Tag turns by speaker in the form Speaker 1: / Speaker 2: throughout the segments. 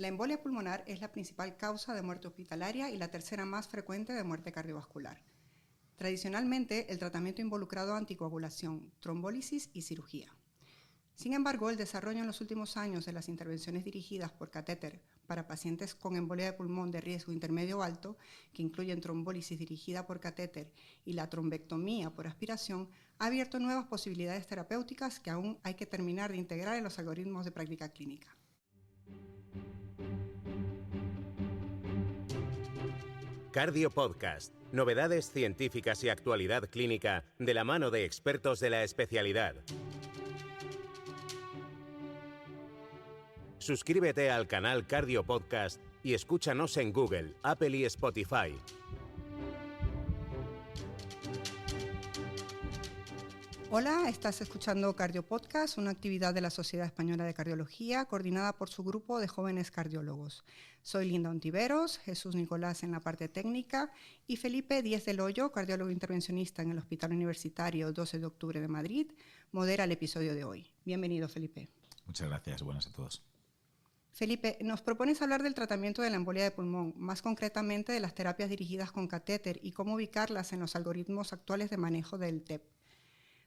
Speaker 1: La embolia pulmonar es la principal causa de muerte hospitalaria y la tercera más frecuente de muerte cardiovascular. Tradicionalmente, el tratamiento ha involucrado anticoagulación, trombólisis y cirugía. Sin embargo, el desarrollo en los últimos años de las intervenciones dirigidas por catéter para pacientes con embolia de pulmón de riesgo intermedio o alto, que incluyen trombólisis dirigida por catéter y la trombectomía por aspiración, ha abierto nuevas posibilidades terapéuticas que aún hay que terminar de integrar en los algoritmos de práctica clínica.
Speaker 2: Cardio Podcast. Novedades científicas y actualidad clínica de la mano de expertos de la especialidad. Suscríbete al canal Cardio Podcast y escúchanos en Google, Apple y Spotify.
Speaker 1: Hola, estás escuchando Cardio Podcast, una actividad de la Sociedad Española de Cardiología coordinada por su grupo de jóvenes cardiólogos. Soy Linda Ontiveros, Jesús Nicolás en la parte técnica y Felipe Díez del Hoyo, cardiólogo intervencionista en el Hospital Universitario 12 de Octubre de Madrid, modera el episodio de hoy. Bienvenido, Felipe.
Speaker 3: Muchas gracias, buenas a todos.
Speaker 1: Felipe, nos propones hablar del tratamiento de la embolia de pulmón, más concretamente de las terapias dirigidas con catéter y cómo ubicarlas en los algoritmos actuales de manejo del TEP.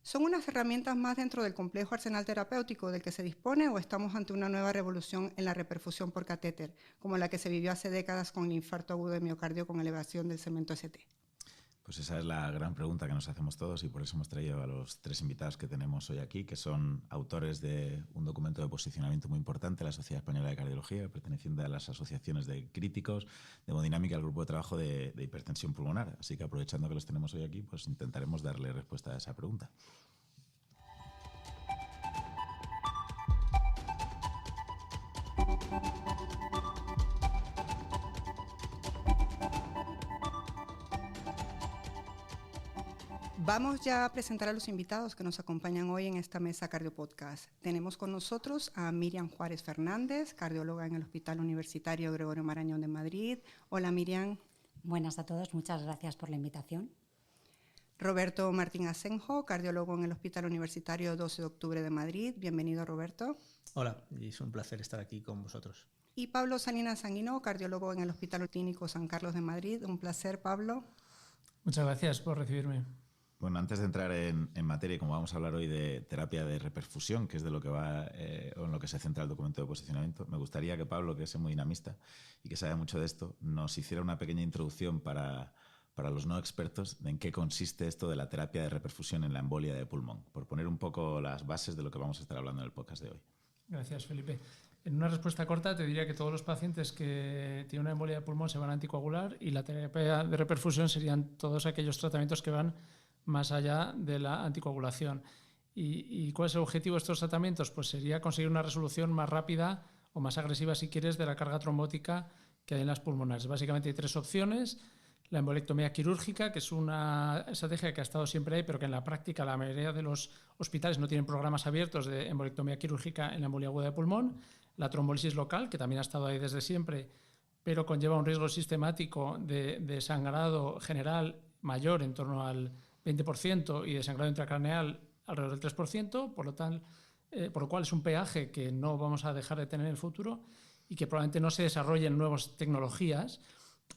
Speaker 1: ¿Son unas herramientas más dentro del complejo arsenal terapéutico del que se dispone o estamos ante una nueva revolución en la reperfusión por catéter, como la que se vivió hace décadas con el infarto agudo de miocardio con elevación del segmento ST?
Speaker 3: Pues esa es la gran pregunta que nos hacemos todos y por eso hemos traído a los tres invitados que tenemos hoy aquí, que son autores de un documento de posicionamiento muy importante, la Sociedad Española de Cardiología, perteneciente a las asociaciones de críticos, de hemodinámica, al grupo de trabajo de hipertensión pulmonar. Así que aprovechando que los tenemos hoy aquí, pues intentaremos darle respuesta a esa pregunta.
Speaker 1: Vamos ya a presentar a los invitados que nos acompañan hoy en esta mesa Cardio Podcast. Tenemos con nosotros a Miriam Juárez Fernández, cardióloga en el Hospital Universitario Gregorio Marañón de Madrid. Hola, Miriam.
Speaker 4: Buenas a todos, muchas gracias por la invitación.
Speaker 1: Roberto Martín Asenjo, cardiólogo en el Hospital Universitario 12 de Octubre de Madrid. Bienvenido, Roberto.
Speaker 5: Hola, y es un placer estar aquí con vosotros.
Speaker 1: Y Pablo Salinas Sanguino, cardiólogo en el Hospital Clínico San Carlos de Madrid. Un placer, Pablo.
Speaker 6: Muchas gracias por recibirme.
Speaker 3: Bueno, antes de entrar en materia, como vamos a hablar hoy de terapia de reperfusión, que es de lo que va o en lo que se centra el documento de posicionamiento, me gustaría que Pablo, que es hemodinamista y que sabe mucho de esto, nos hiciera una pequeña introducción para los no expertos de en qué consiste esto de la terapia de reperfusión en la embolia de pulmón, por poner un poco las bases de lo que vamos a estar hablando en el podcast de hoy.
Speaker 6: Gracias, Felipe. En una respuesta corta te diría que todos los pacientes que tienen una embolia de pulmón se van a anticoagular y la terapia de reperfusión serían todos aquellos tratamientos que van más allá de la anticoagulación. ¿Y cuál es el objetivo de estos tratamientos? Pues sería conseguir una resolución más rápida o más agresiva, si quieres, de la carga trombótica que hay en las pulmonares. Básicamente hay tres opciones. La embolectomía quirúrgica, que es una estrategia que ha estado siempre ahí, pero que en la práctica la mayoría de los hospitales no tienen programas abiertos de embolectomía quirúrgica en la embolia aguda de pulmón. La trombólisis local, que también ha estado ahí desde siempre, pero conlleva un riesgo sistemático de sangrado general mayor, en torno al 20%, y de sangrado intracraneal alrededor del 3%, por lo cual es un peaje que no vamos a dejar de tener en el futuro y que probablemente no se desarrollen nuevas tecnologías.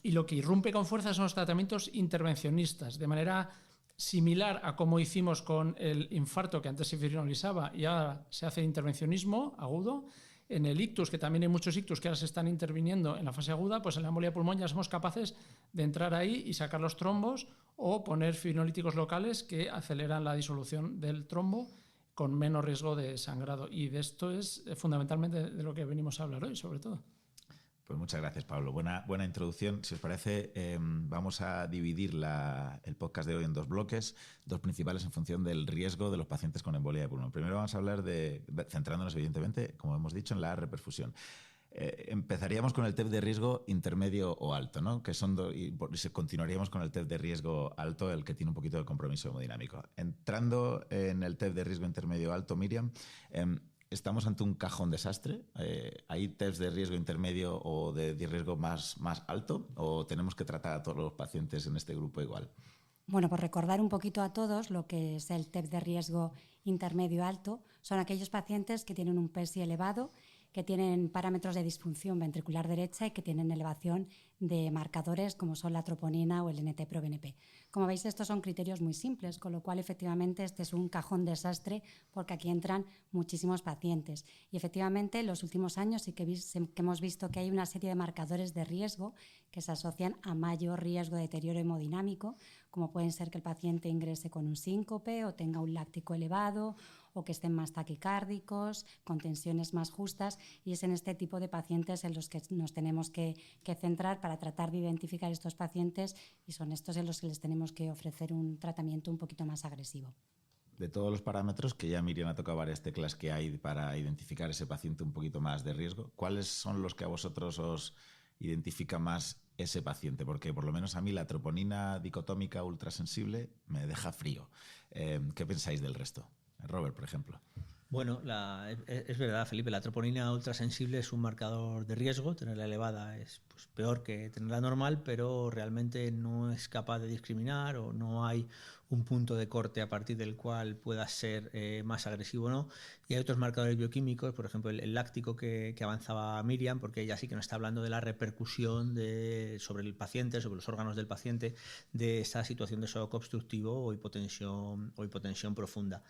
Speaker 6: Y lo que irrumpe con fuerza son los tratamientos intervencionistas, de manera similar a como hicimos con el infarto, que antes se fibrinolizaba y ahora se hace intervencionismo agudo. En el ictus, que también hay muchos ictus que ahora se están interviniendo en la fase aguda, pues en la embolia de pulmón ya somos capaces de entrar ahí y sacar los trombos o poner fibrinolíticos locales que aceleran la disolución del trombo con menos riesgo de sangrado. Y de esto es fundamentalmente de lo que venimos a hablar hoy, sobre todo.
Speaker 3: Pues muchas gracias, Pablo. Buena introducción. Si os parece, vamos a dividir el podcast de hoy en dos bloques, dos principales en función del riesgo de los pacientes con embolia de pulmón. Primero vamos a hablar centrándonos evidentemente, como hemos dicho, en la reperfusión. Empezaríamos con el TEP de riesgo intermedio o alto, ¿no? Que son y continuaríamos con el TEP de riesgo alto, el que tiene un poquito de compromiso hemodinámico. Entrando en el TEP de riesgo intermedio o alto, Miriam, ¿estamos ante un cajón desastre? ¿Hay TEPs de riesgo intermedio o de riesgo más alto? ¿O tenemos que tratar a todos los pacientes en este grupo igual?
Speaker 4: Bueno, por recordar un poquito a todos lo que es el TEP de riesgo intermedio alto, son aquellos pacientes que tienen un PESI elevado, que tienen parámetros de disfunción ventricular derecha y que tienen elevación de marcadores como son la troponina o el NT-proBNP. Como veis, estos son criterios muy simples, con lo cual efectivamente este es un cajón desastre porque aquí entran muchísimos pacientes. Y efectivamente en los últimos años sí que hemos visto que hay una serie de marcadores de riesgo que se asocian a mayor riesgo de deterioro hemodinámico, como pueden ser que el paciente ingrese con un síncope o tenga un láctico elevado o que estén más taquicárdicos, con tensiones más justas, y es en este tipo de pacientes en los que nos tenemos que centrar para tratar de identificar estos pacientes, y son estos en los que les tenemos que ofrecer un tratamiento un poquito más agresivo.
Speaker 3: De todos los parámetros, que ya Miriam ha tocado varias teclas que hay para identificar ese paciente un poquito más de riesgo, ¿cuáles son los que a vosotros os identifica más ese paciente? Porque por lo menos a mí la troponina dicotómica ultrasensible me deja frío. ¿Qué pensáis del resto? Robert, por ejemplo.
Speaker 5: Bueno, es verdad, Felipe, la troponina ultrasensible es un marcador de riesgo. Tenerla elevada es peor que tenerla normal, pero realmente no es capaz de discriminar o no hay un punto de corte a partir del cual pueda ser más agresivo o no. Y hay otros marcadores bioquímicos, por ejemplo el láctico que avanzaba Miriam, porque ella sí que nos está hablando de la repercusión sobre el paciente, sobre los órganos del paciente, de esta situación de shock obstructivo o hipotensión profunda.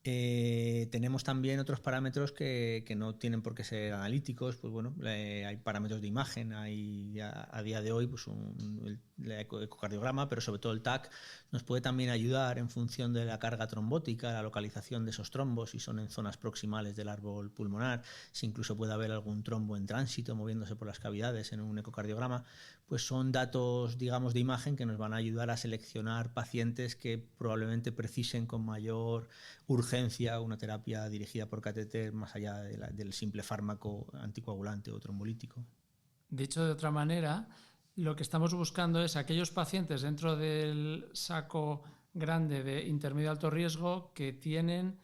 Speaker 5: Tenemos también otros parámetros que no tienen por qué ser analíticos. Pues bueno, hay parámetros de imagen, hay a día de hoy pues el ecocardiograma, pero sobre todo el TAC nos puede también ayudar en función de la carga trombótica, la localización de esos trombos, si son en zonas proximales del árbol pulmonar, si incluso puede haber algún trombo en tránsito moviéndose por las cavidades en un ecocardiograma. Pues son datos, digamos, de imagen que nos van a ayudar a seleccionar pacientes que probablemente precisen con mayor urgencia una terapia dirigida por catéter más allá del simple fármaco anticoagulante o trombolítico.
Speaker 6: Dicho de otra manera, lo que estamos buscando es aquellos pacientes dentro del saco grande de intermedio alto riesgo que tienen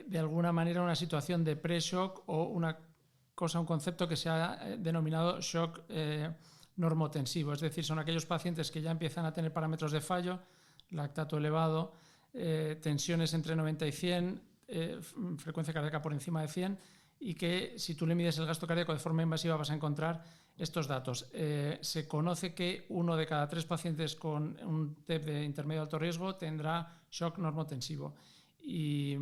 Speaker 6: de alguna manera una situación de pre-shock o un concepto que se ha denominado shock normotensivo, es decir, son aquellos pacientes que ya empiezan a tener parámetros de fallo, lactato elevado, tensiones entre 90 y 100, frecuencia cardíaca por encima de 100, y que si tú le mides el gasto cardíaco de forma invasiva vas a encontrar estos datos. Se conoce que 1 de cada 3 pacientes con un TEP de intermedio alto riesgo tendrá shock normotensivo, y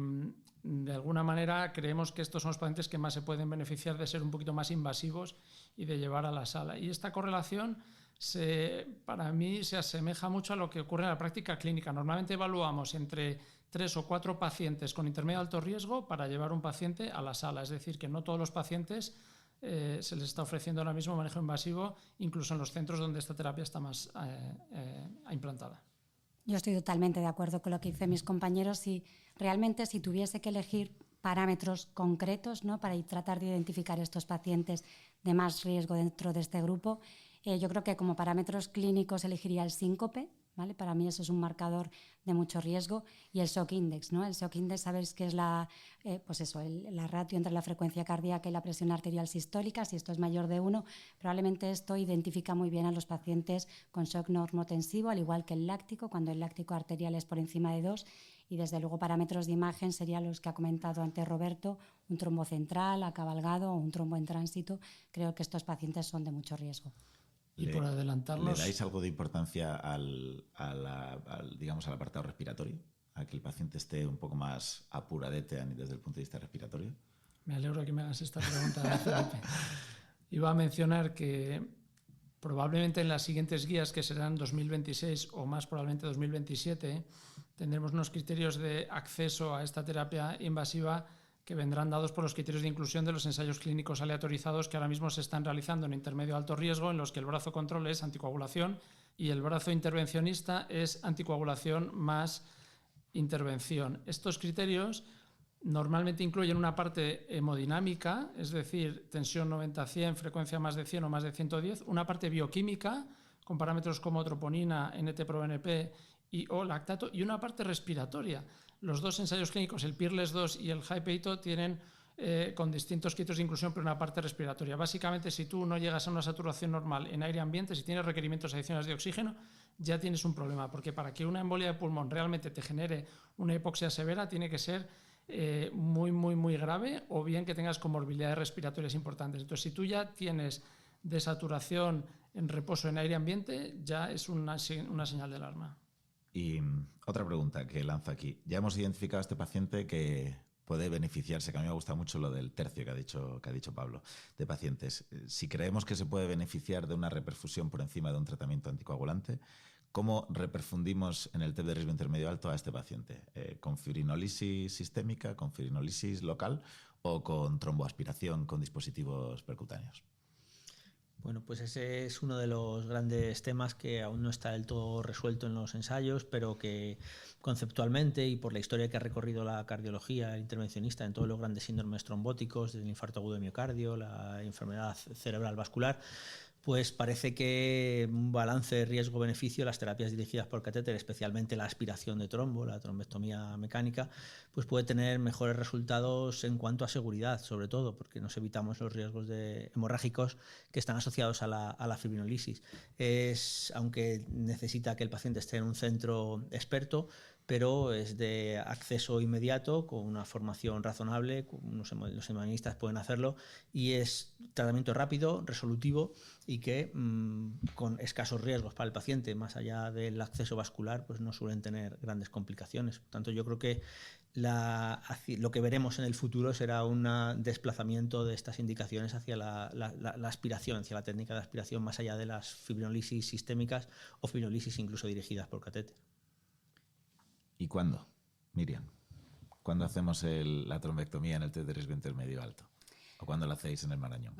Speaker 6: de alguna manera creemos que estos son los pacientes que más se pueden beneficiar de ser un poquito más invasivos y de llevar a la sala. Y esta correlación para mí se asemeja mucho a lo que ocurre en la práctica clínica. Normalmente evaluamos entre 3 o 4 pacientes con intermedio alto riesgo para llevar un paciente a la sala. Es decir, que no todos los pacientes se les está ofreciendo ahora mismo manejo invasivo, incluso en los centros donde esta terapia está más implantada.
Speaker 4: Yo estoy totalmente de acuerdo con lo que dicen mis compañeros, y realmente si tuviese que elegir parámetros concretos, ¿no?, para tratar de identificar estos pacientes de más riesgo dentro de este grupo, yo creo que como parámetros clínicos elegiría el síncope, ¿vale? Para mí eso es un marcador de mucho riesgo, y el shock index, ¿no? El shock index, sabéis que es la ratio entre la frecuencia cardíaca y la presión arterial sistólica. Si esto es mayor de 1, probablemente esto identifica muy bien a los pacientes con shock normotensivo, al igual que el láctico, cuando el láctico arterial es por encima de 2. Y desde luego parámetros de imagen serían los que ha comentado antes Roberto, un trombo central, acabalgado o un trombo en tránsito. Creo que estos pacientes son de mucho riesgo.
Speaker 6: Y por adelantarnos,
Speaker 3: ¿le dais algo de importancia al apartado respiratorio? ¿A que el paciente esté un poco más apuradete desde el punto de vista respiratorio?
Speaker 6: Me alegro que me hagas esta pregunta, Felipe. Iba a mencionar que probablemente en las siguientes guías, que serán 2026 o más probablemente 2027, tendremos unos criterios de acceso a esta terapia invasiva que vendrán dados por los criterios de inclusión de los ensayos clínicos aleatorizados que ahora mismo se están realizando en intermedio alto riesgo, en los que el brazo control es anticoagulación y el brazo intervencionista es anticoagulación más intervención. Estos criterios normalmente incluyen una parte hemodinámica, es decir, tensión 90-100, frecuencia más de 100 o más de 110, una parte bioquímica con parámetros como troponina, NT-proBNP o lactato, y una parte respiratoria. Los dos ensayos clínicos, el PEERLESS 2 y el HyPeito, tienen con distintos criterios de inclusión, pero una parte respiratoria. Básicamente, si tú no llegas a una saturación normal en aire ambiente, si tienes requerimientos adicionales de oxígeno, ya tienes un problema, porque para que una embolia de pulmón realmente te genere una hipoxia severa, tiene que ser muy, muy, muy grave, o bien que tengas comorbilidades respiratorias importantes. Entonces, si tú ya tienes desaturación en reposo en aire ambiente, ya es una señal de alarma.
Speaker 3: Y otra pregunta que lanzo aquí. Ya hemos identificado a este paciente que puede beneficiarse, que a mí me gusta mucho lo del tercio que ha dicho Pablo, de pacientes. Si creemos que se puede beneficiar de una reperfusión por encima de un tratamiento anticoagulante, ¿cómo reperfundimos en el TEP de riesgo intermedio alto a este paciente? ¿Con fibrinolisis sistémica, con fibrinolisis local o con tromboaspiración con dispositivos percutáneos?
Speaker 5: Bueno, pues ese es uno de los grandes temas que aún no está del todo resuelto en los ensayos, pero que conceptualmente y por la historia que ha recorrido la cardiología, el intervencionista en todos los grandes síndromes trombóticos, desde el infarto agudo de miocardio, la enfermedad cerebral vascular, pues parece que un balance de riesgo-beneficio, las terapias dirigidas por catéter, especialmente la aspiración de trombo, la trombectomía mecánica, pues puede tener mejores resultados en cuanto a seguridad, sobre todo, porque nos evitamos los riesgos hemorrágicos que están asociados a la fibrinolisis. Aunque necesita que el paciente esté en un centro experto, pero es de acceso inmediato, con una formación razonable, los hemodinamistas pueden hacerlo, y es tratamiento rápido, resolutivo y que con escasos riesgos para el paciente, más allá del acceso vascular, pues no suelen tener grandes complicaciones. Por tanto, yo creo que lo que veremos en el futuro será un desplazamiento de estas indicaciones hacia la aspiración, hacia la técnica de aspiración, más allá de las fibrinolisis sistémicas o fibrinolisis incluso dirigidas por catéter.
Speaker 3: ¿Y cuándo, Miriam? ¿Cuándo hacemos la trombectomía en el TEP de riesgo intermedio alto? ¿O cuándo la hacéis en el Marañón?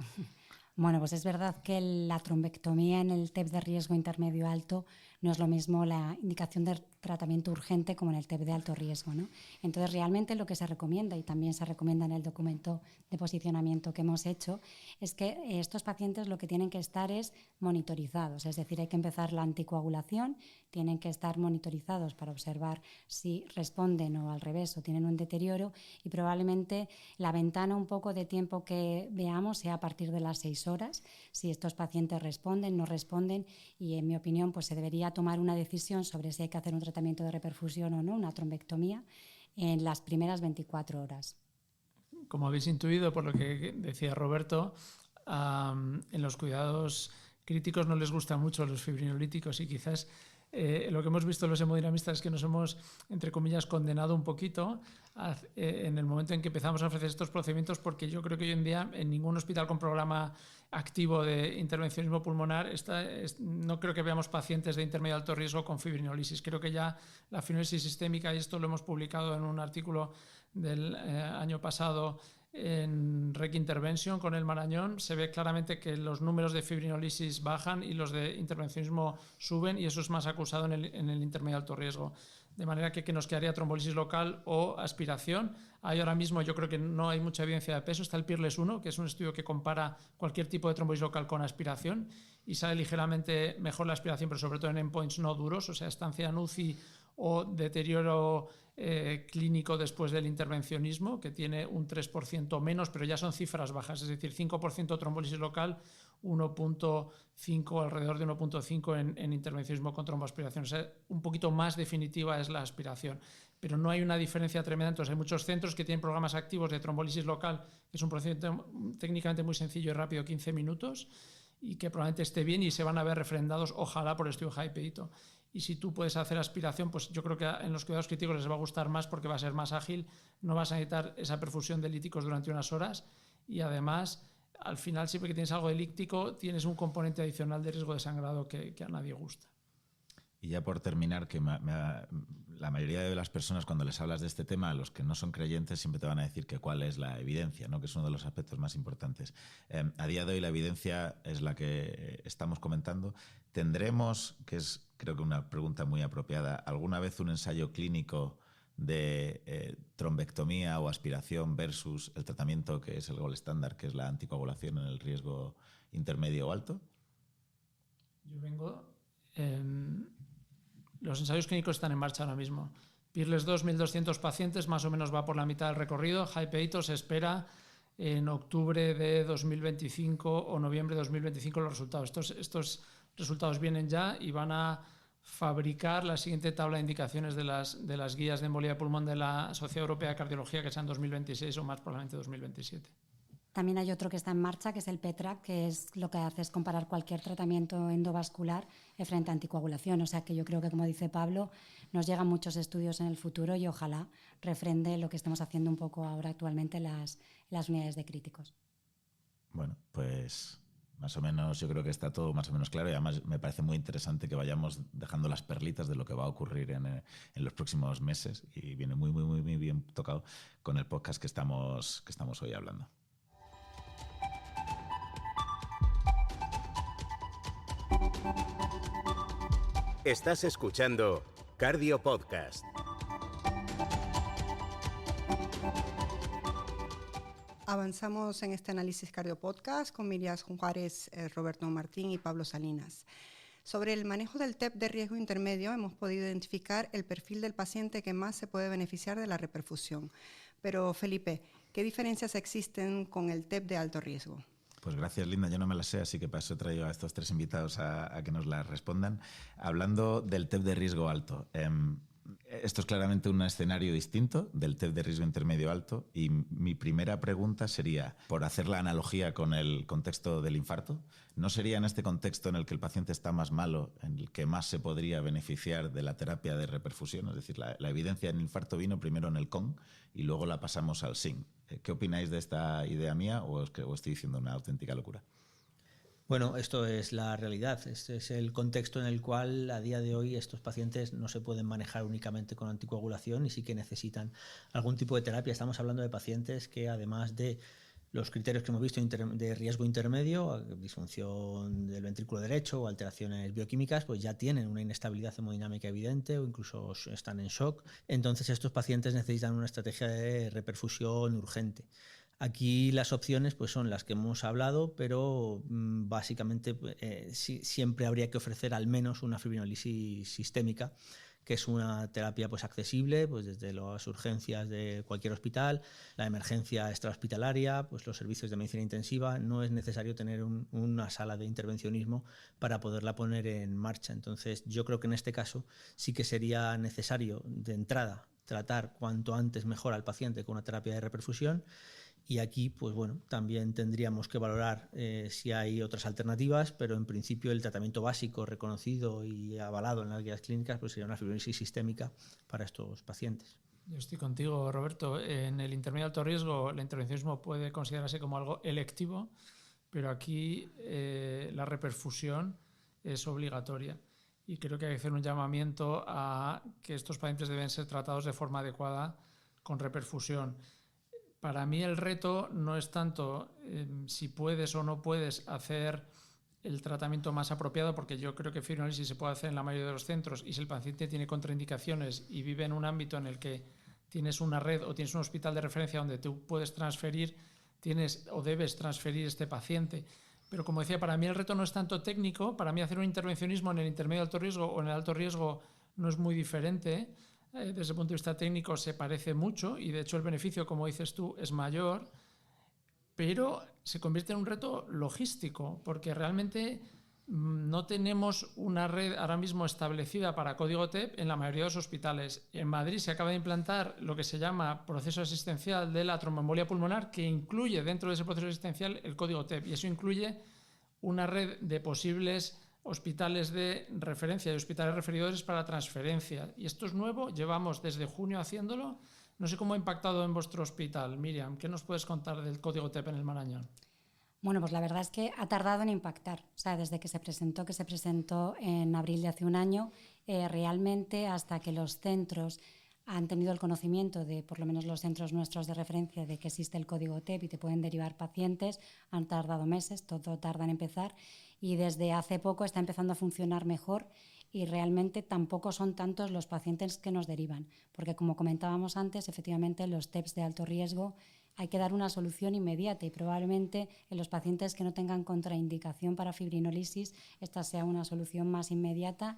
Speaker 4: Bueno, pues es verdad que la trombectomía en el TEP de riesgo intermedio alto no es lo mismo la indicación de tratamiento urgente como en el TEP de alto riesgo, ¿no? Entonces, realmente lo que se recomienda, y también se recomienda en el documento de posicionamiento que hemos hecho, es que estos pacientes lo que tienen que estar es monitorizados, es decir, hay que empezar la anticoagulación, tienen que estar monitorizados para observar si responden o al revés o tienen un deterioro, y probablemente la ventana un poco de tiempo que veamos sea a partir de las 6 horas, si estos pacientes responden, no responden, y en mi opinión pues se debería tomar una decisión sobre si hay que hacer un tratamiento de reperfusión o no, una trombectomía, en las primeras 24 horas.
Speaker 6: Como habéis intuido por lo que decía Roberto, en los cuidados críticos no les gustan mucho los fibrinolíticos, y quizás lo que hemos visto los hemodinamistas es que nos hemos, entre comillas, condenado un poquito en el momento en que empezamos a ofrecer estos procedimientos, porque yo creo que hoy en día en ningún hospital con programa activo de intervencionismo pulmonar no creo que veamos pacientes de intermedio alto riesgo con fibrinolisis. Creo que ya la fibrinolisis sistémica, y esto lo hemos publicado en un artículo del año pasado en Rec Intervention con el Marañón, se ve claramente que los números de fibrinolisis bajan y los de intervencionismo suben, y eso es más acusado en el intermedio alto riesgo. De manera que nos quedaría trombolisis local o aspiración. Ahora mismo yo creo que no hay mucha evidencia de peso. Está el PIRLES 1, que es un estudio que compara cualquier tipo de trombosis local con aspiración, y sale ligeramente mejor la aspiración, pero sobre todo en endpoints no duros, o sea, estancia en UCI o deterioro clínico después del intervencionismo, que tiene un 3% menos, pero ya son cifras bajas, es decir, 5% trombolisis local, 1.5, alrededor de 1.5 en intervencionismo con tromboaspiración. O sea, un poquito más definitiva es la aspiración, pero no hay una diferencia tremenda. Entonces, hay muchos centros que tienen programas activos de trombolisis local, que es un procedimiento técnicamente muy sencillo y rápido, 15 minutos, y que probablemente esté bien y se van a ver refrendados, ojalá, por el estudio Hypeito. Y si tú puedes hacer aspiración, pues yo creo que en los cuidados críticos les va a gustar más, porque va a ser más ágil, no vas a necesitar esa perfusión de líticos durante unas horas, y además, al final, siempre que tienes algo de lítico, tienes un componente adicional de riesgo de sangrado que a nadie gusta.
Speaker 3: Y ya por terminar, que la mayoría de las personas, cuando les hablas de este tema, los que no son creyentes siempre te van a decir que cuál es la evidencia, ¿no? Que es uno de los aspectos más importantes. A día de hoy la evidencia es la que estamos comentando. ¿Tendremos, que es creo que una pregunta muy apropiada, alguna vez un ensayo clínico de trombectomía o aspiración versus el tratamiento que es el gold estándar, que es la anticoagulación en el riesgo intermedio o alto?
Speaker 6: Yo vengo... Los ensayos clínicos están en marcha ahora mismo. PIRLES 2, 1.200 pacientes, más o menos va por la mitad del recorrido. Hypeito se espera en octubre de 2025 o noviembre de 2025 los resultados. Estos resultados vienen ya y van a fabricar la siguiente tabla de indicaciones de las guías de embolia de pulmón de la Sociedad Europea de Cardiología, que sea en 2026 o más probablemente 2027.
Speaker 4: También hay otro que está en marcha, que es el PETRAC, que es lo que hace es comparar cualquier tratamiento endovascular frente a anticoagulación. O sea que yo creo que, como dice Pablo, nos llegan muchos estudios en el futuro y ojalá refrende lo que estamos haciendo un poco ahora actualmente las unidades de críticos.
Speaker 3: Bueno, pues más o menos yo creo que está todo más o menos claro, y además me parece muy interesante que vayamos dejando las perlitas de lo que va a ocurrir en los próximos meses, y viene muy, muy, muy, muy bien tocado con el podcast que estamos hoy hablando.
Speaker 2: Estás escuchando Cardio Podcast.
Speaker 1: Avanzamos en este análisis Cardio Podcast con Miriam Juárez, Roberto Martín y Pablo Salinas. Sobre el manejo del TEP de riesgo intermedio hemos podido identificar el perfil del paciente que más se puede beneficiar de la reperfusión. Pero Felipe, ¿qué diferencias existen con el TEP de alto riesgo?
Speaker 3: Pues gracias, Linda. Yo no me las sé, así que para eso he traído a estos tres invitados a que nos las respondan. Hablando del TEP de riesgo alto, esto es claramente un escenario distinto del TEP de riesgo intermedio alto, y mi primera pregunta sería, por hacer la analogía con el contexto del infarto, ¿no sería en este contexto en el que el paciente está más malo en el que más se podría beneficiar de la terapia de reperfusión? Es decir, la evidencia en infarto vino primero en el CON y luego la pasamos al SIN. ¿Qué opináis de esta idea mía, o estoy diciendo una auténtica locura?
Speaker 5: Bueno, esto es la realidad. Este es el contexto en el cual a día de hoy estos pacientes no se pueden manejar únicamente con anticoagulación y sí que necesitan algún tipo de terapia. Estamos hablando de pacientes que, además de los criterios que hemos visto de riesgo intermedio, disfunción del ventrículo derecho o alteraciones bioquímicas, pues ya tienen una inestabilidad hemodinámica evidente o incluso están en shock. Entonces estos pacientes necesitan una estrategia de reperfusión urgente. Aquí las opciones pues son las que hemos hablado, pero básicamente siempre habría que ofrecer al menos una fibrinolisis sistémica, que es una terapia pues accesible pues desde las urgencias de cualquier hospital, la emergencia extrahospitalaria, pues los servicios de medicina intensiva. No es necesario tener una sala de intervencionismo para poderla poner en marcha. Entonces yo creo que en este caso sí que sería necesario de entrada tratar cuanto antes mejor al paciente con una terapia de reperfusión. Y aquí, pues bueno, también tendríamos que valorar si hay otras alternativas, pero en principio el tratamiento básico reconocido y avalado en las guías clínicas pues sería una fibrinosis sistémica para estos pacientes.
Speaker 6: Yo estoy contigo, Roberto. En el intermedio alto riesgo, el intervencionismo puede considerarse como algo electivo, pero aquí la reperfusión es obligatoria. Y creo que hay que hacer un llamamiento a que estos pacientes deben ser tratados de forma adecuada con reperfusión. Para mí el reto no es tanto si puedes o no puedes hacer el tratamiento más apropiado, porque yo creo que fibrinolisis se puede hacer en la mayoría de los centros, y si el paciente tiene contraindicaciones y vive en un ámbito en el que tienes una red o tienes un hospital de referencia donde tú puedes transferir, tienes o debes transferir este paciente. Pero como decía, para mí el reto no es tanto técnico. Para mí hacer un intervencionismo en el intermedio alto riesgo o en el alto riesgo no es muy diferente. Desde el punto de vista técnico se parece mucho y de hecho el beneficio, como dices tú, es mayor, pero se convierte en un reto logístico, porque realmente no tenemos una red ahora mismo establecida para código TEP en la mayoría de los hospitales. En Madrid se acaba de implantar lo que se llama proceso asistencial de la tromboembolia pulmonar, que incluye dentro de ese proceso asistencial el código TEP, y eso incluye una red de posibles hospitales de referencia y hospitales referidores para transferencia. Y esto es nuevo, llevamos desde junio haciéndolo. No sé cómo ha impactado en vuestro hospital. Miriam, ¿qué nos puedes contar del código TEP en el Marañón?
Speaker 4: Bueno, pues la verdad es que ha tardado en impactar. O sea, desde que se presentó en abril de hace un año, realmente hasta que los centros han tenido el conocimiento de, por lo menos los centros nuestros de referencia, de que existe el código TEP y te pueden derivar pacientes, han tardado meses, todo tarda en empezar. Y desde hace poco está empezando a funcionar mejor, y realmente tampoco son tantos los pacientes que nos derivan, porque como comentábamos antes, efectivamente los TEPs de alto riesgo hay que dar una solución inmediata, y probablemente en los pacientes que no tengan contraindicación para fibrinolisis esta sea una solución más inmediata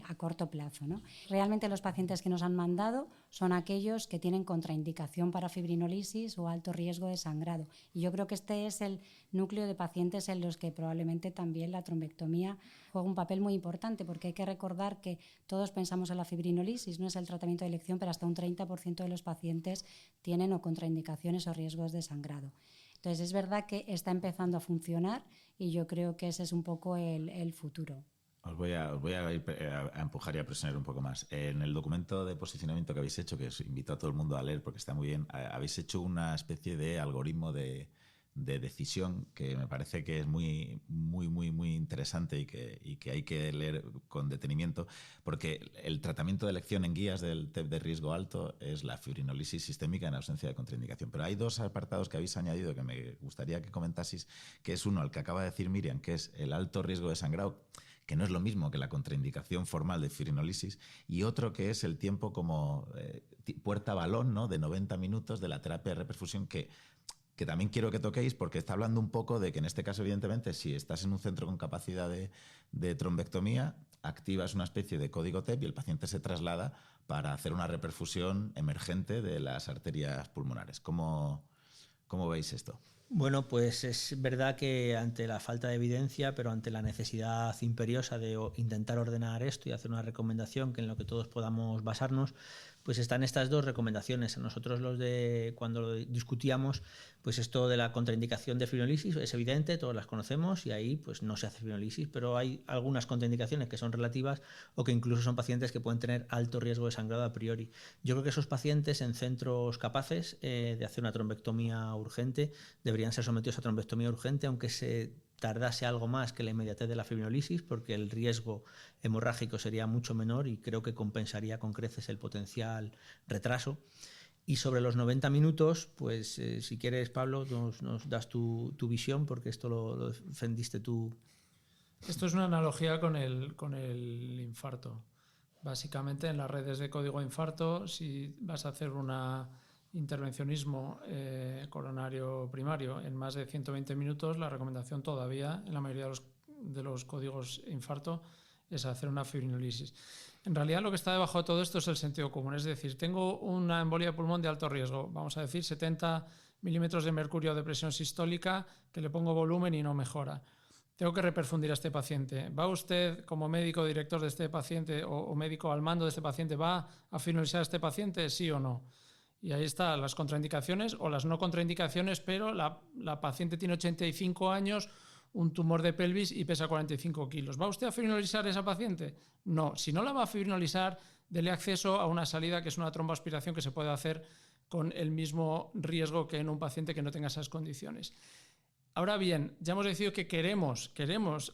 Speaker 4: a corto plazo, ¿no? Realmente los pacientes que nos han mandado son aquellos que tienen contraindicación para fibrinolisis o alto riesgo de sangrado. Y yo creo que este es el núcleo de pacientes en los que probablemente también la trombectomía juega un papel muy importante, porque hay que recordar que todos pensamos en la fibrinolisis, no es el tratamiento de elección, pero hasta un 30% de los pacientes tienen o contraindicaciones o riesgos de sangrado. Entonces es verdad que está empezando a funcionar y yo creo que ese es un poco el futuro.
Speaker 3: Os voy a empujar y a presionar un poco más. En el documento de posicionamiento que habéis hecho, que os invito a todo el mundo a leer porque está muy bien, habéis hecho una especie de algoritmo de decisión que me parece que es muy interesante y que hay que leer con detenimiento, porque el tratamiento de elección en guías del TEP de riesgo alto es la fibrinolisis sistémica en ausencia de contraindicación. Pero hay dos apartados que habéis añadido que me gustaría que comentaseis, que es uno, el que acaba de decir Miriam, que es el alto riesgo de sangrado, que no es lo mismo que la contraindicación formal de fibrinolisis, y otro que es el tiempo como puerta balón, ¿no?, de 90 minutos de la terapia de reperfusión, que también quiero que toquéis, porque está hablando un poco de que en este caso, evidentemente, si estás en un centro con capacidad de trombectomía, activas una especie de código TEP y el paciente se traslada para hacer una reperfusión emergente de las arterias pulmonares. ¿Cómo veis esto?
Speaker 5: Bueno, pues es verdad que ante la falta de evidencia, pero ante la necesidad imperiosa de intentar ordenar esto y hacer una recomendación que en lo que todos podamos basarnos, pues están estas dos recomendaciones. A nosotros cuando lo discutíamos, pues esto de la contraindicación de fibrinolisis es evidente, todos las conocemos y ahí pues no se hace fibrinolisis, pero hay algunas contraindicaciones que son relativas o que incluso son pacientes que pueden tener alto riesgo de sangrado a priori. Yo creo que esos pacientes en centros capaces de hacer una trombectomía urgente deberían ser sometidos a trombectomía urgente, aunque se tardase algo más que la inmediatez de la fibrinolisis, porque el riesgo hemorrágico sería mucho menor y creo que compensaría con creces el potencial retraso. Y sobre los 90 minutos, pues si quieres, Pablo, nos das tu visión, porque esto lo defendiste tú.
Speaker 6: Esto es una analogía con el infarto. Básicamente, en las redes de código infarto, si vas a hacer una intervencionismo coronario primario en más de 120 minutos, la recomendación todavía en la mayoría de los códigos infarto es hacer una fibrinolisis. En realidad lo que está debajo de todo esto es el sentido común, es decir, tengo una embolia de pulmón de alto riesgo, vamos a decir 70 milímetros de mercurio de presión sistólica, que le pongo volumen y no mejora. Tengo que reperfundir a este paciente. ¿Va usted, como médico director de este paciente o médico al mando de este paciente, va a fibrinolizar a este paciente, sí o no? Y ahí están las contraindicaciones o las no contraindicaciones, pero la paciente tiene 85 años, un tumor de pelvis y pesa 45 kilos. ¿Va usted a fibrinolizar a esa paciente? No. Si no la va a fibrinolizar, dele acceso a una salida que es una tromboaspiración que se puede hacer con el mismo riesgo que en un paciente que no tenga esas condiciones. Ahora bien, ya hemos decidido que queremos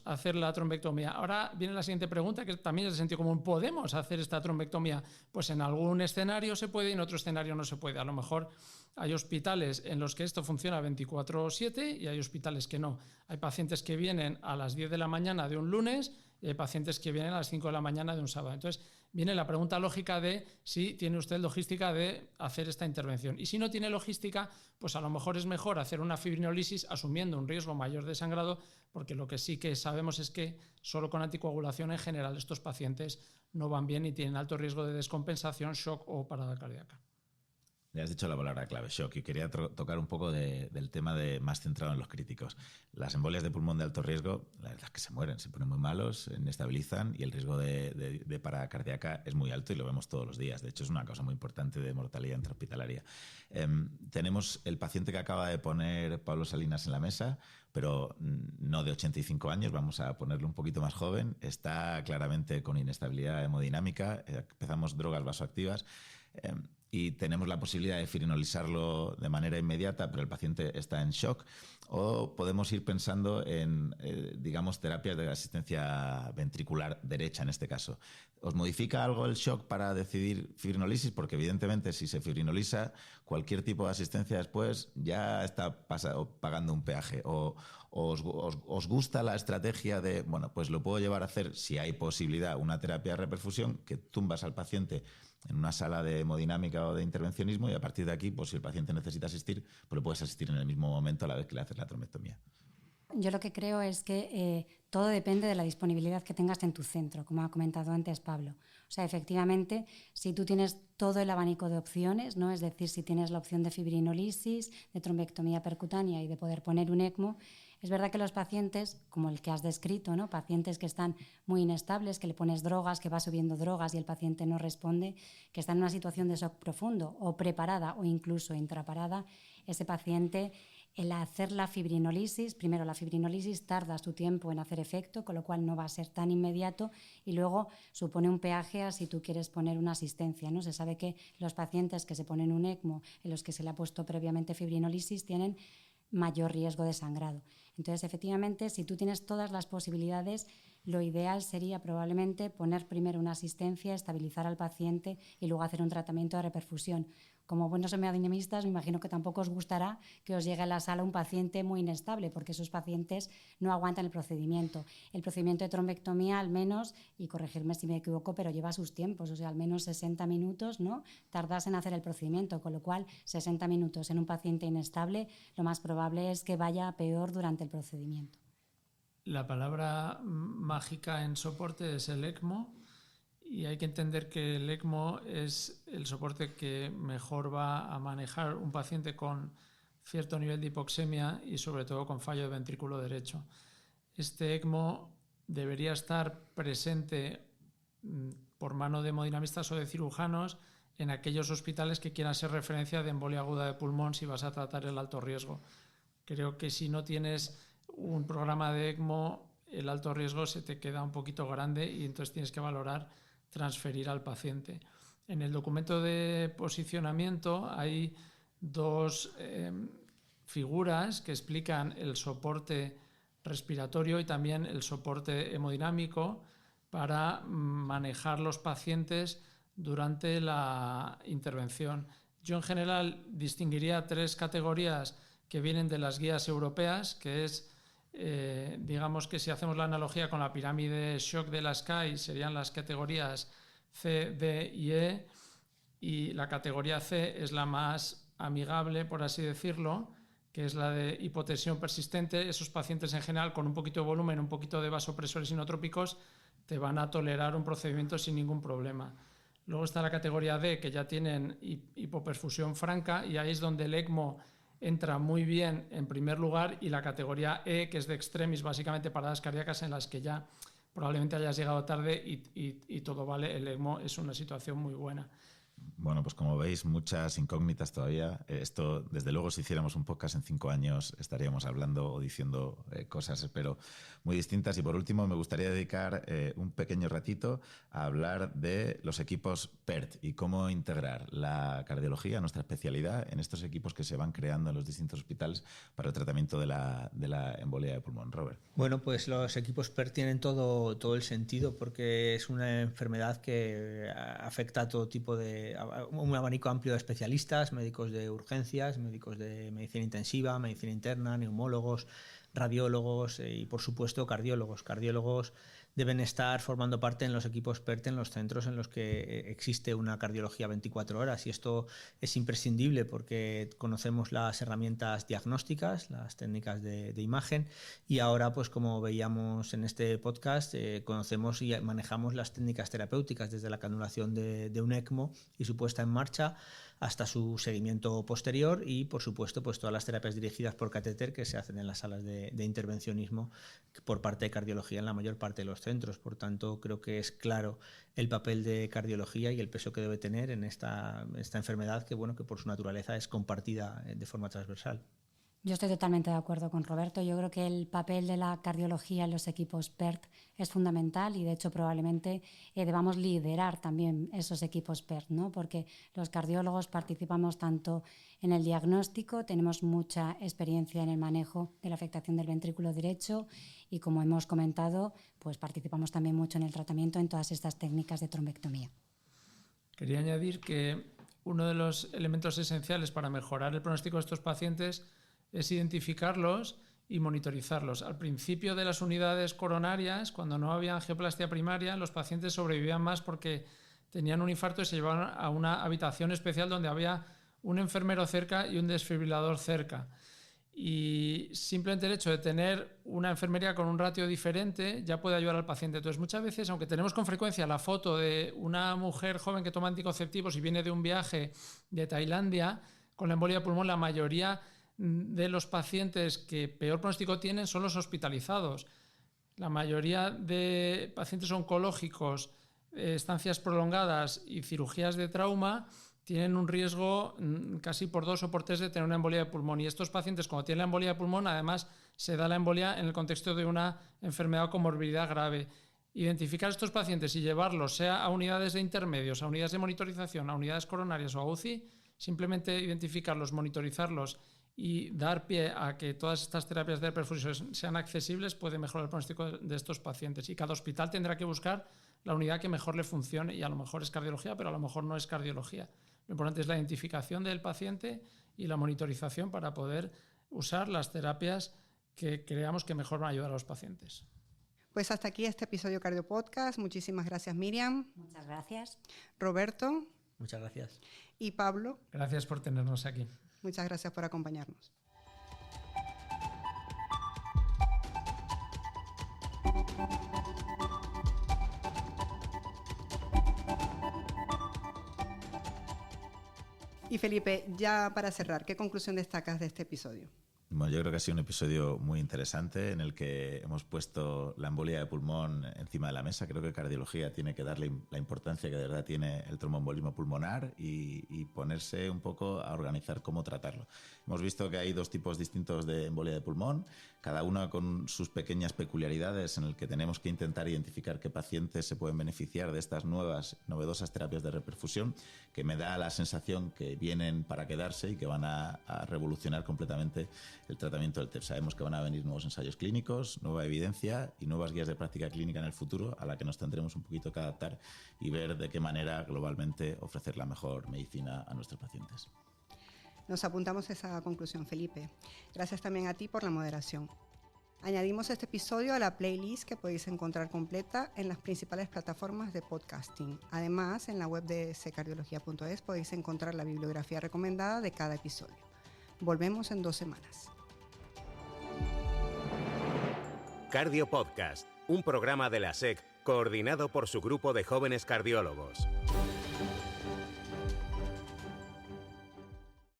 Speaker 6: hacer la trombectomía. Ahora viene la siguiente pregunta, que también es de sentido común. ¿Podemos hacer esta trombectomía? Pues en algún escenario se puede y en otro escenario no se puede. A lo mejor hay hospitales en los que esto funciona 24/7 y hay hospitales que no. Hay pacientes que vienen a las 10 de la mañana de un lunes y hay pacientes que vienen a las 5 de la mañana de un sábado. Entonces, viene la pregunta lógica de si tiene usted logística de hacer esta intervención. Y si no tiene logística, pues a lo mejor es mejor hacer una fibrinolisis asumiendo un riesgo mayor de sangrado, porque lo que sí que sabemos es que solo con anticoagulación en general estos pacientes no van bien y tienen alto riesgo de descompensación, shock o parada cardíaca.
Speaker 3: Ya has dicho la palabra clave, shock, y quería tocar un poco del tema más centrado en los críticos. Las embolias de pulmón de alto riesgo, la verdad es que se mueren, se ponen muy malos, se inestabilizan y el riesgo de parada cardíaca es muy alto y lo vemos todos los días. De hecho, es una causa muy importante de mortalidad intrahospitalaria. Tenemos el paciente que acaba de poner Pablo Salinas en la mesa, pero no de 85 años, vamos a ponerlo un poquito más joven. Está claramente con inestabilidad hemodinámica, empezamos drogas vasoactivas. Y tenemos la posibilidad de fibrinolizarlo de manera inmediata, pero el paciente está en shock, o podemos ir pensando en, digamos, terapias de asistencia ventricular derecha en este caso. ¿Os modifica algo el shock para decidir fibrinolisis? Porque evidentemente si se fibrinoliza, cualquier tipo de asistencia después ya está pagando un peaje. ¿O os gusta la estrategia de, bueno, pues lo puedo llevar a hacer, si hay posibilidad, una terapia de reperfusión, que tumbas al paciente en una sala de hemodinámica o de intervencionismo y a partir de aquí, pues si el paciente necesita asistir, pues lo puedes asistir en el mismo momento a la vez que le haces la trombectomía?
Speaker 4: Yo lo que creo es que todo depende de la disponibilidad que tengas en tu centro, como ha comentado antes Pablo. O sea, efectivamente, si tú tienes todo el abanico de opciones, ¿no? Es decir, si tienes la opción de fibrinolisis, de trombectomía percutánea y de poder poner un ECMO, es verdad que los pacientes, como el que has descrito, ¿no? Pacientes que están muy inestables, que le pones drogas, que va subiendo drogas y el paciente no responde, que está en una situación de shock profundo o preparada o incluso intraparada, ese paciente, el hacer la fibrinolisis, primero la fibrinolisis tarda su tiempo en hacer efecto, con lo cual no va a ser tan inmediato, y luego supone un peaje a si tú quieres poner una asistencia, ¿no? Se sabe que los pacientes que se ponen un ECMO, en los que se le ha puesto previamente fibrinolisis, tienen mayor riesgo de sangrado. Entonces, efectivamente, si tú tienes todas las posibilidades, lo ideal sería probablemente poner primero una asistencia, estabilizar al paciente y luego hacer un tratamiento de reperfusión. Como buenos hemodinámicos, me imagino que tampoco os gustará que os llegue a la sala un paciente muy inestable, porque esos pacientes no aguantan el procedimiento. El procedimiento de trombectomía, al menos, y corregirme si me equivoco, pero lleva sus tiempos, o sea, al menos 60 minutos, ¿no? Tardas en hacer el procedimiento, con lo cual 60 minutos en un paciente inestable, lo más probable es que vaya peor durante el procedimiento.
Speaker 6: La palabra mágica en soporte es el ECMO. Y hay que entender que el ECMO es el soporte que mejor va a manejar un paciente con cierto nivel de hipoxemia y sobre todo con fallo de ventrículo derecho. Este ECMO debería estar presente por mano de hemodinamistas o de cirujanos en aquellos hospitales que quieran ser referencia de embolia aguda de pulmón si vas a tratar el alto riesgo. Creo que si no tienes un programa de ECMO, el alto riesgo se te queda un poquito grande y entonces tienes que valorar transferir al paciente. En el documento de posicionamiento hay dos figuras que explican el soporte respiratorio y también el soporte hemodinámico para manejar los pacientes durante la intervención. Yo en general distinguiría 3 categorías que vienen de las guías europeas, que es digamos que si hacemos la analogía con la pirámide shock de la SCAI, serían las categorías C, D y E, y la categoría C es la más amigable, por así decirlo, que es la de hipotensión persistente. Esos pacientes en general con un poquito de volumen, un poquito de vasopresores inotrópicos, te van a tolerar un procedimiento sin ningún problema. Luego está la categoría D, que ya tienen hipoperfusión franca, y ahí es donde el ECMO entra muy bien en primer lugar, y la categoría E, que es de extremis, básicamente paradas cardíacas en las que ya probablemente hayas llegado tarde y todo vale, el ECMO es una situación muy buena.
Speaker 3: Bueno, pues como veis, muchas incógnitas todavía. Esto, desde luego, si hiciéramos un podcast en 5 años, estaríamos hablando o diciendo cosas, espero, muy distintas. Y por último, me gustaría dedicar un pequeño ratito a hablar de los equipos PERT y cómo integrar la cardiología, nuestra especialidad, en estos equipos que se van creando en los distintos hospitales para el tratamiento de la embolia de pulmón. Robert.
Speaker 5: Bueno, pues los equipos PERT tienen todo el sentido, porque es una enfermedad que afecta a todo tipo de un abanico amplio de especialistas, médicos de urgencias, médicos de medicina intensiva, medicina interna, neumólogos, radiólogos y por supuesto cardiólogos. Cardiólogos deben estar formando parte en los equipos PERT en los centros en los que existe una cardiología 24 horas, y esto es imprescindible porque conocemos las herramientas diagnósticas, las técnicas de imagen, y ahora, pues como veíamos en este podcast, conocemos y manejamos las técnicas terapéuticas desde la canulación de un ECMO y su puesta en marcha hasta su seguimiento posterior, y por supuesto pues todas las terapias dirigidas por catéter que se hacen en las salas de intervencionismo por parte de cardiología en la mayor parte de los centros. Por tanto, creo que es claro el papel de cardiología y el peso que debe tener en esta enfermedad que, bueno, que por su naturaleza es compartida de forma transversal.
Speaker 4: Yo estoy totalmente de acuerdo con Roberto. Yo creo que el papel de la cardiología en los equipos PERT es fundamental, y de hecho probablemente debamos liderar también esos equipos PERT, ¿no? Porque los cardiólogos participamos tanto en el diagnóstico, tenemos mucha experiencia en el manejo de la afectación del ventrículo derecho, y como hemos comentado, pues participamos también mucho en el tratamiento en todas estas técnicas de trombectomía.
Speaker 6: Quería añadir que uno de los elementos esenciales para mejorar el pronóstico de estos pacientes es identificarlos y monitorizarlos. Al principio de las unidades coronarias, cuando no había angioplastia primaria, los pacientes sobrevivían más porque tenían un infarto y se llevaban a una habitación especial donde había un enfermero cerca y un desfibrilador cerca. Y simplemente el hecho de tener una enfermería con un ratio diferente ya puede ayudar al paciente. Entonces, muchas veces, aunque tenemos con frecuencia la foto de una mujer joven que toma anticonceptivos y viene de un viaje de Tailandia, con la embolia de pulmón, la mayoría de los pacientes que peor pronóstico tienen son los hospitalizados. La mayoría de pacientes oncológicos, estancias prolongadas y cirugías de trauma tienen un riesgo casi por 2 o por 3 de tener una embolia de pulmón. Y estos pacientes, cuando tienen la embolia de pulmón, además se da la embolia en el contexto de una enfermedad o comorbilidad grave. Identificar a estos pacientes y llevarlos, sea a unidades de intermedios, a unidades de monitorización, a unidades coronarias o a UCI, simplemente identificarlos, monitorizarlos y dar pie a que todas estas terapias de reperfusión sean accesibles puede mejorar el pronóstico de estos pacientes. Y cada hospital tendrá que buscar la unidad que mejor le funcione, y a lo mejor es cardiología, pero a lo mejor no es cardiología. Lo importante es la identificación del paciente y la monitorización para poder usar las terapias que creamos que mejor van a ayudar a los pacientes.
Speaker 1: Pues hasta aquí este episodio Cardio Podcast. Muchísimas gracias, Miriam.
Speaker 4: Muchas gracias.
Speaker 1: Roberto.
Speaker 5: Muchas gracias.
Speaker 1: Y Pablo.
Speaker 6: Gracias por tenernos aquí.
Speaker 1: Muchas gracias por acompañarnos. Y Felipe, ya para cerrar, ¿qué conclusión destacas de este episodio?
Speaker 3: Bueno, yo creo que ha sido un episodio muy interesante en el que hemos puesto la embolia de pulmón encima de la mesa. Creo que cardiología tiene que darle la importancia que de verdad tiene el tromboembolismo pulmonar y ponerse un poco a organizar cómo tratarlo. Hemos visto que hay 2 tipos distintos de embolia de pulmón, cada uno con sus pequeñas peculiaridades en el que tenemos que intentar identificar qué pacientes se pueden beneficiar de estas novedosas terapias de reperfusión, que me da la sensación que vienen para quedarse y que van a revolucionar completamente el tratamiento del TEP. Sabemos que van a venir nuevos ensayos clínicos, nueva evidencia y nuevas guías de práctica clínica en el futuro a la que nos tendremos un poquito que adaptar y ver de qué manera globalmente ofrecer la mejor medicina a nuestros pacientes.
Speaker 1: Nos apuntamos a esa conclusión, Felipe. Gracias también a ti por la moderación. Añadimos este episodio a la playlist que podéis encontrar completa en las principales plataformas de podcasting. Además, en la web de ccardiología.es podéis encontrar la bibliografía recomendada de cada episodio. Volvemos en 2 semanas.
Speaker 2: Cardio Podcast, un programa de la SEC coordinado por su grupo de jóvenes cardiólogos.